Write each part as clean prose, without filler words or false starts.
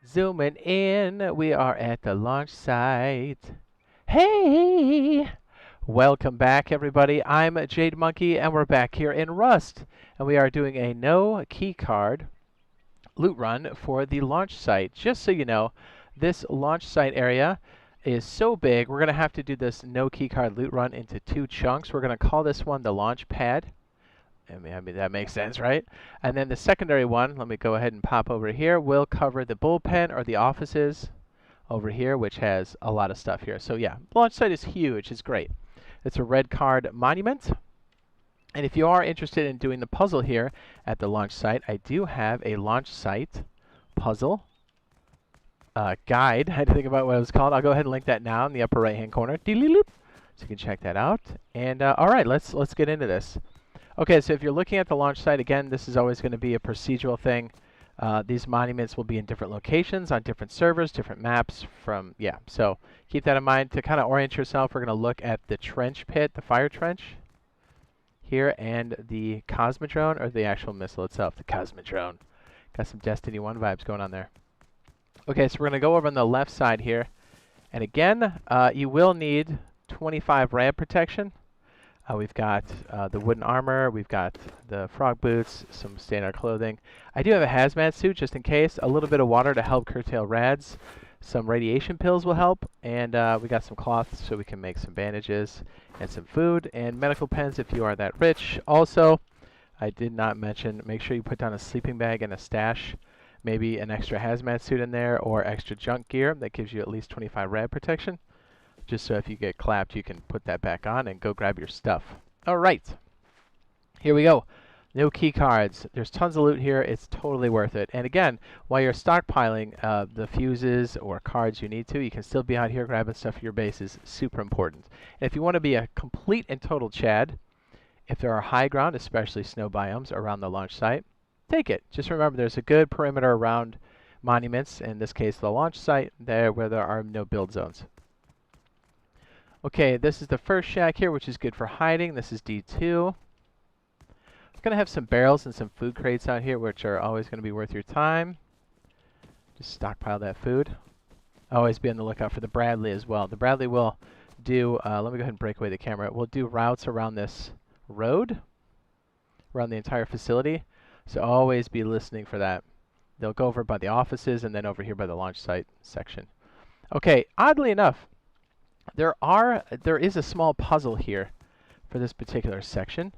Zooming in, we are at the launch site. Hey! Welcome back, everybody. I'm Jade Monkey, and we're back here in Rust. And we are doing a no keycard loot run for the launch site. Just so you know, this launch site area is so big, we're going to have to do this no keycard loot run into two chunks. We're going to call this one the launch pad. I mean, that makes sense, right? And then the secondary one, let me go ahead and pop over here, will cover the bullpen or the offices over here, which has a lot of stuff here. So yeah, launch site is huge. It's great. It's a red card monument. And if you are interested in doing the puzzle here at the launch site, I do have a launch site puzzle guide. I had to think about what it was called. I'll go ahead and link that now in the upper right-hand corner. So you can check that out. And all right, let's get into this. Okay, so if you're looking at the launch site, again, this is always going to be a procedural thing. These monuments will be in different locations, on different servers, different maps so keep that in mind. To kind of orient yourself, we're going to look at the trench pit, the fire trench here, and the Cosmodrome, or the actual missile itself, the Cosmodrome. Got some Destiny 1 vibes going on there. Okay, so we're going to go over on the left side here. And again, you will need 25 rad protection. We've got the wooden armor, we've got the frog boots, some standard clothing. I do have a hazmat suit just in case, a little bit of water to help curtail rads. Some radiation pills will help, and we got some cloth so we can make some bandages, and some food, and medical pens if you are that rich. Also, I did not mention, make sure you put down a sleeping bag and a stash, maybe an extra hazmat suit in there, or extra junk gear. That gives you at least 25 rad protection. Just so if you get clapped, you can put that back on and go grab your stuff. All right, here we go. No key cards. There's tons of loot here. It's totally worth it. And again, while you're stockpiling the fuses or cards you need to, you can still be out here grabbing stuff for your base. Is super important. And if you want to be a complete and total Chad, if there are high ground, especially snow biomes around the launch site, take it. Just remember there's a good perimeter around monuments, in this case the launch site, there where there are no build zones. Okay, this is the first shack here, which is good for hiding. This is D2. I'm going to have some barrels and some food crates out here, which are always going to be worth your time. Just stockpile that food. Always be on the lookout for the Bradley as well. The Bradley will do, let me go ahead and break away the camera. We'll do routes around this road, around the entire facility. So always be listening for that. They'll go over by the offices and then over here by the launch site section. Okay, oddly enough, there is a small puzzle here for this particular section,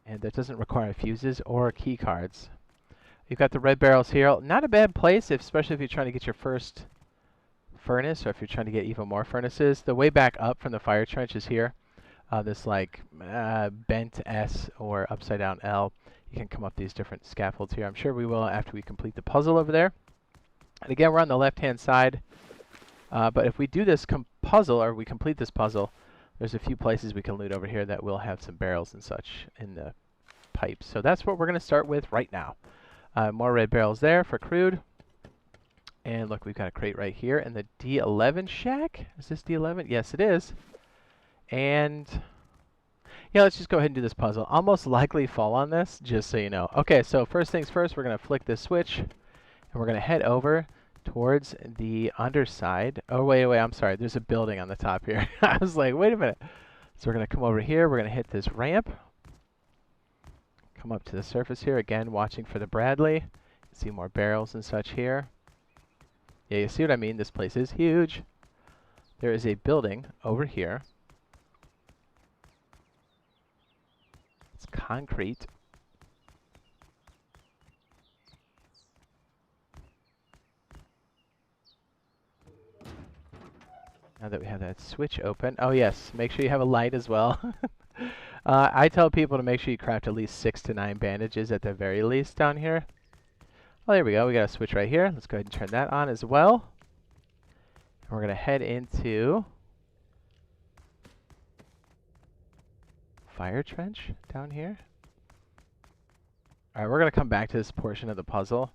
and that doesn't require fuses or key cards. You've got the red barrels here. Not a bad place, especially if you're trying to get your first furnace, or if you're trying to get even more furnaces. The way back up from the fire trench is here. This like bent S or upside down L. You can come up these different scaffolds here. I'm sure we will after we complete the puzzle over there. And again, we're on the left-hand side. But if we do this puzzle, or we complete this puzzle, there's a few places we can loot over here that will have some barrels and such in the pipes. So that's what we're going to start with right now. More red barrels there for crude. And look, we've got a crate right here in the D11 shack. Is this D11? Yes, it is. And yeah, let's just go ahead and do this puzzle. I'll most likely fall on this, just so you know. Okay, so first things first, we're going to flick this switch, and we're going to head over towards the underside. Oh, wait, I'm sorry. There's a building on the top here. I was like, wait a minute. So we're going to come over here. We're going to hit this ramp. Come up to the surface here. Again, watching for the Bradley. See more barrels and such here. Yeah, you see what I mean? This place is huge. There is a building over here. It's concrete. Now that we have that switch open. Oh yes, make sure you have a light as well. I tell people to make sure you craft at least 6 to 9 bandages at the very least down here. Oh, there we go. We got a switch right here. Let's go ahead and turn that on as well. And we're going to head into fire trench down here. All right, we're going to come back to this portion of the puzzle.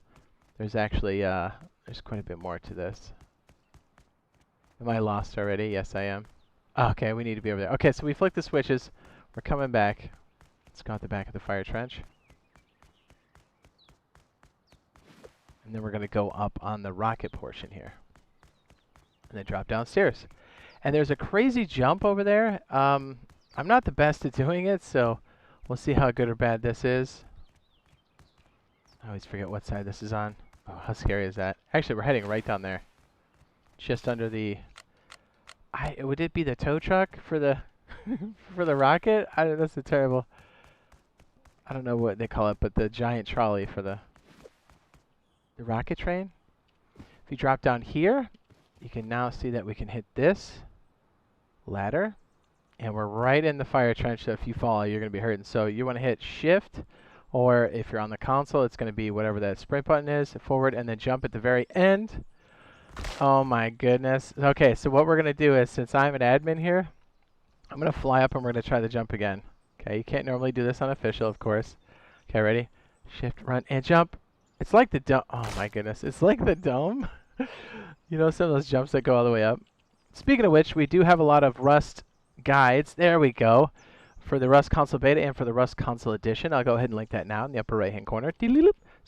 There's actually, there's quite a bit more to this. Am I lost already? Yes, I am. Okay, we need to be over there. Okay, so we flick the switches. We're coming back. Let's go out the back of the fire trench. And then we're going to go up on the rocket portion here. And then drop downstairs. And there's a crazy jump over there. I'm not the best at doing it, so we'll see how good or bad this is. I always forget what side this is on. Oh, how scary is that? Actually, we're heading right down there. Just under the... would it be the tow truck for the for the rocket? That's a terrible... I don't know what they call it, but the giant trolley for the rocket train. If you drop down here, you can now see that we can hit this ladder, and we're right in the fire trench, so if you fall, you're going to be hurting. So you want to hit shift, or if you're on the console, it's going to be whatever that sprint button is, forward, and then jump at the very end. Oh my goodness. Okay, so what we're going to do is, since I'm an admin here, I'm going to fly up and we're going to try the jump again. Okay, you can't normally do this on official, of course. Okay, ready? Shift, run, and jump. It's like the dome. Oh my goodness, it's like the dome. You know, some of those jumps that go all the way up. Speaking of which, we do have a lot of Rust guides. There we go. For the Rust Console Beta and for the Rust Console Edition. I'll go ahead and link that now in the upper right-hand corner. So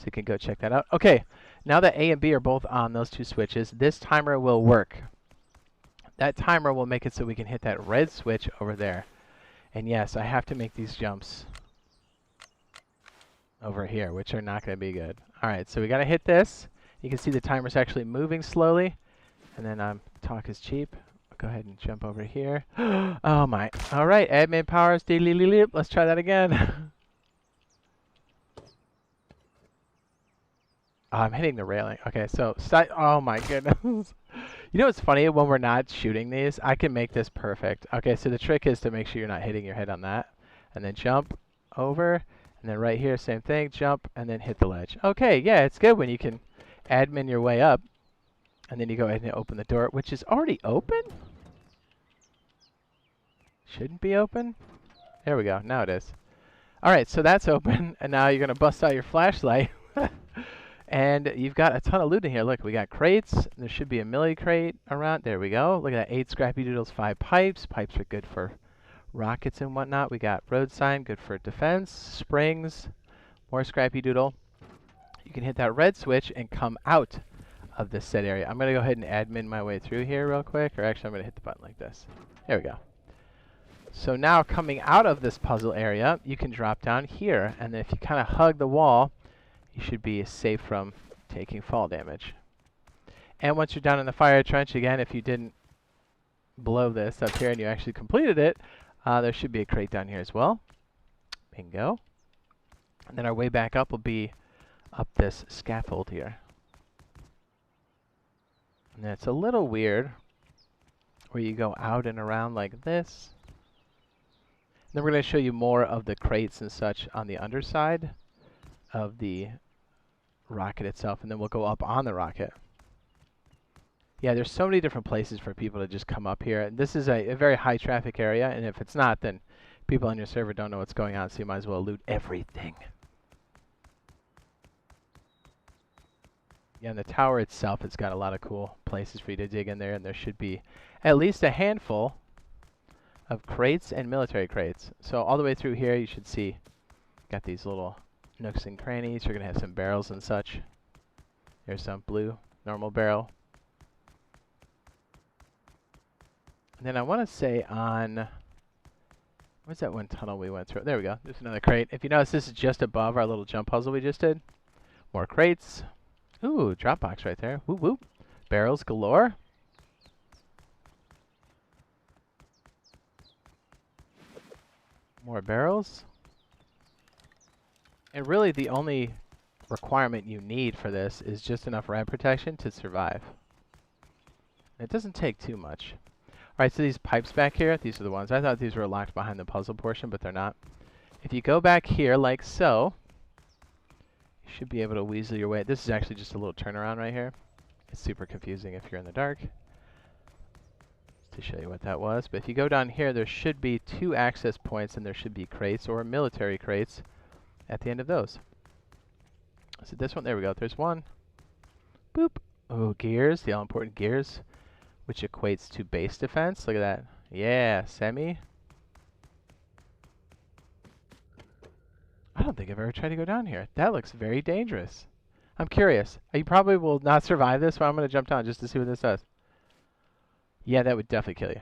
you can go check that out. Okay, now that A and B are both on those two switches, this timer will work. That timer will make it so we can hit that red switch over there. And yes, I have to make these jumps over here, which are not going to be good. All right, so we got to hit this. You can see the timer's actually moving slowly. And then talk is cheap. I'll go ahead and jump over here. Oh my. All right, admin powers. Let's try that again. Oh, I'm hitting the railing. Okay, so oh my goodness. You know what's funny? When we're not shooting these, I can make this perfect. Okay, so the trick is to make sure you're not hitting your head on that. And then jump over. And then right here, same thing. Jump and then hit the ledge. Okay, yeah, it's good when you can admin your way up. And then you go ahead and open the door, which is already open? Shouldn't be open. There we go. Now it is. All right, so that's open. And now you're going to bust out your flashlight. And you've got a ton of loot in here. Look, we got crates. There should be a milli crate around. There we go. Look at that. 8 scrappy doodles, 5 pipes. Pipes are good for rockets and whatnot. We got road sign, good for defense. Springs, more scrappy doodle. You can hit that red switch and come out of this set area. I'm going to go ahead and admin my way through here real quick. Or actually, I'm going to hit the button like this. There we go. So now coming out of this puzzle area, you can drop down here. And then if you kind of hug the wall, you should be safe from taking fall damage. And once you're down in the fire trench, again, if you didn't blow this up here and you actually completed it, there should be a crate down here as well. Bingo. And then our way back up will be up this scaffold here. And it's a little weird where you go out and around like this. And then we're going to show you more of the crates and such on the underside of the rocket itself, and then we'll go up on the rocket. Yeah, there's so many different places for people to just come up here. And this is a very high traffic area, and if it's not, then people on your server don't know what's going on, so you might as well loot everything. Yeah, and the tower itself has got a lot of cool places for you to dig in there, and there should be at least a handful of crates and military crates. So all the way through here, you should see got these little nooks and crannies. You're going to have some barrels and such. Here's some blue, normal barrel. And then I want to say on... Where's that one tunnel we went through? There we go. There's another crate. If you notice, this is just above our little jump puzzle we just did. More crates. Ooh, drop box right there. Whoop, whoop. Barrels galore. More barrels. And really the only requirement you need for this is just enough rad protection to survive. It doesn't take too much. Alright, so these pipes back here, these are the ones. I thought these were locked behind the puzzle portion, but they're not. If you go back here like so, you should be able to weasel your way. This is actually just a little turnaround right here. It's super confusing if you're in the dark. To show you what that was. But if you go down here, there should be 2 access points, and there should be crates or military crates at the end of those. Is it this one? There we go. There's one. Boop. Oh, gears. The all-important gears, which equates to base defense. Look at that. Yeah, semi. I don't think I've ever tried to go down here. That looks very dangerous. I'm curious. You probably will not survive this, but I'm going to jump down just to see what this does. Yeah, that would definitely kill you.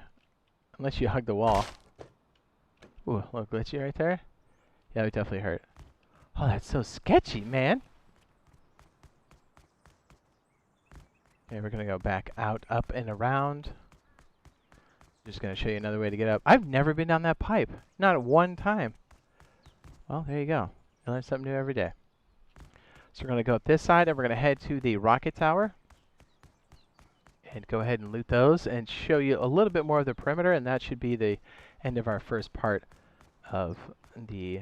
Unless you hug the wall. Ooh, a little glitchy right there. Yeah, it would definitely hurt. Oh, that's so sketchy, man. Okay, we're going to go back out, up, and around. Just going to show you another way to get up. I've never been down that pipe. Not one time. Well, there you go. You learn something new every day. So we're going to go up this side, and we're going to head to the rocket tower. And go ahead and loot those, and show you a little bit more of the perimeter, and that should be the end of our first part of the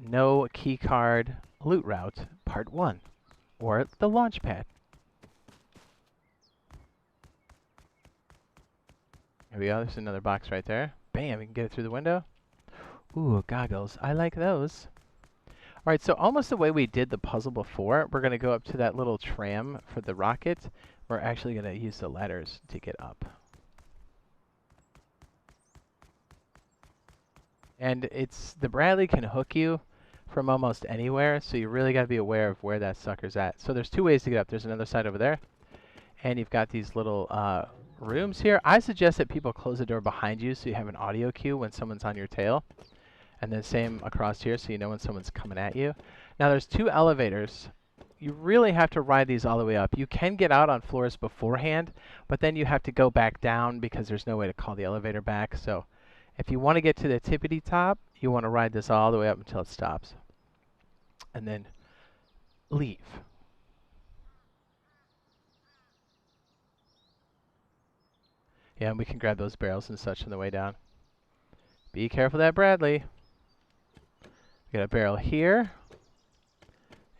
No Keycard Loot Route, Part 1, or the launch pad. There we go. There's another box right there. Bam, we can get it through the window. Ooh, goggles. I like those. All right, so almost the way we did the puzzle before, we're going to go up to that little tram for the rocket. We're actually going to use the ladders to get up. And the Bradley can hook you from almost anywhere, so you really got to be aware of where that sucker's at. So there's two ways to get up. There's another side over there, and you've got these little rooms here. I suggest that people close the door behind you so you have an audio cue when someone's on your tail. And then same across here so you know when someone's coming at you. Now there's two elevators. You really have to ride these all the way up. You can get out on floors beforehand, but then you have to go back down because there's no way to call the elevator back. So if you want to get to the tippity top, you want to ride this all the way up until it stops. And then leave. Yeah, and we can grab those barrels and such on the way down. Be careful of that Bradley. We got a barrel here.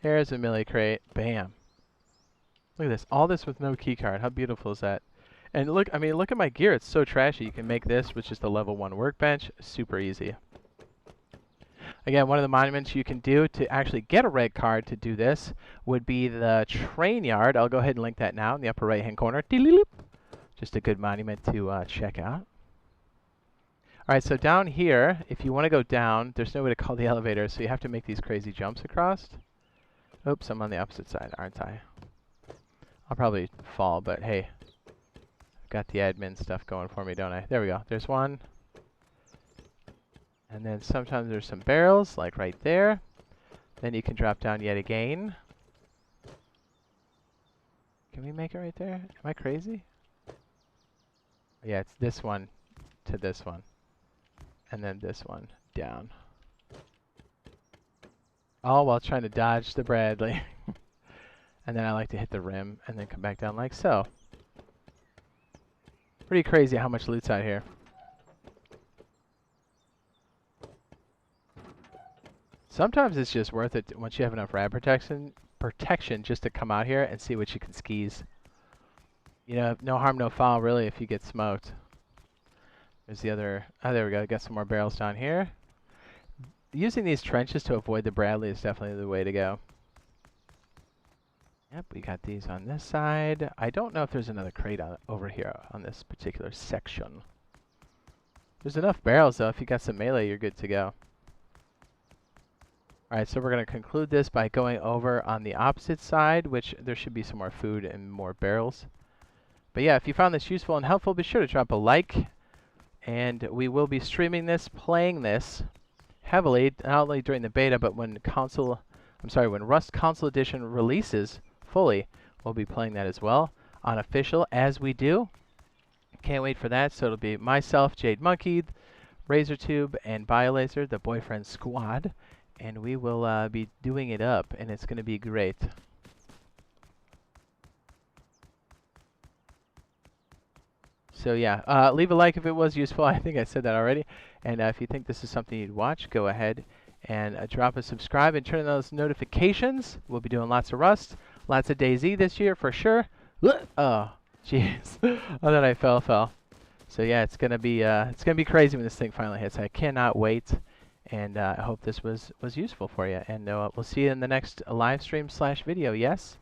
There's a melee crate. Bam. Look at this. All this with no keycard. How beautiful is that? And look, I mean, look at my gear. It's so trashy. You can make this with just a level 1 workbench. Super easy. Again, one of the monuments you can do to actually get a red card to do this would be the train yard. I'll go ahead and link that now in the upper right-hand corner. Just a good monument to check out. All right, so down here, if you want to go down, there's no way to call the elevator, so you have to make these crazy jumps across. Oops, I'm on the opposite side, aren't I? I'll probably fall, but hey, I've got the admin stuff going for me, don't I? There we go. There's one. And then sometimes there's some barrels, like right there. Then you can drop down yet again. Can we make it right there? Am I crazy? Yeah, it's this one to this one. And then this one down. All while trying to dodge the Bradley. And then I like to hit the rim and then come back down like so. Pretty crazy how much loot's out here. Sometimes it's just worth it once you have enough rad protection just to come out here and see what you can skis. You know, no harm, no foul really if you get smoked. There's the other, oh there we go, got some more barrels down here. Using these trenches to avoid the Bradley is definitely the way to go. Yep, we got these on this side. I don't know if there's another crate over here on this particular section. There's enough barrels though, if you got some melee you're good to go. Alright, so we're going to conclude this by going over on the opposite side, which there should be some more food and more barrels. But yeah, if you found this useful and helpful, be sure to drop a like. And we will be streaming this, playing this heavily, not only during the beta, but when Rust Console Edition releases fully, we'll be playing that as well on official, as we do. Can't wait for that. So it'll be myself, Jade Monkey, RazorTube, and BioLaser, the Boyfriend Squad. And we will be doing it up, and it's going to be great. So yeah, leave a like if it was useful. I think I said that already. And if you think this is something you'd watch, go ahead and drop a subscribe and turn on those notifications. We'll be doing lots of Rust, lots of DayZ this year for sure. Oh, jeez. Oh, that I fell. So yeah, it's gonna be crazy when this thing finally hits. I cannot wait. And I hope this was useful for you. And we'll see you in the next live stream / video. Yes.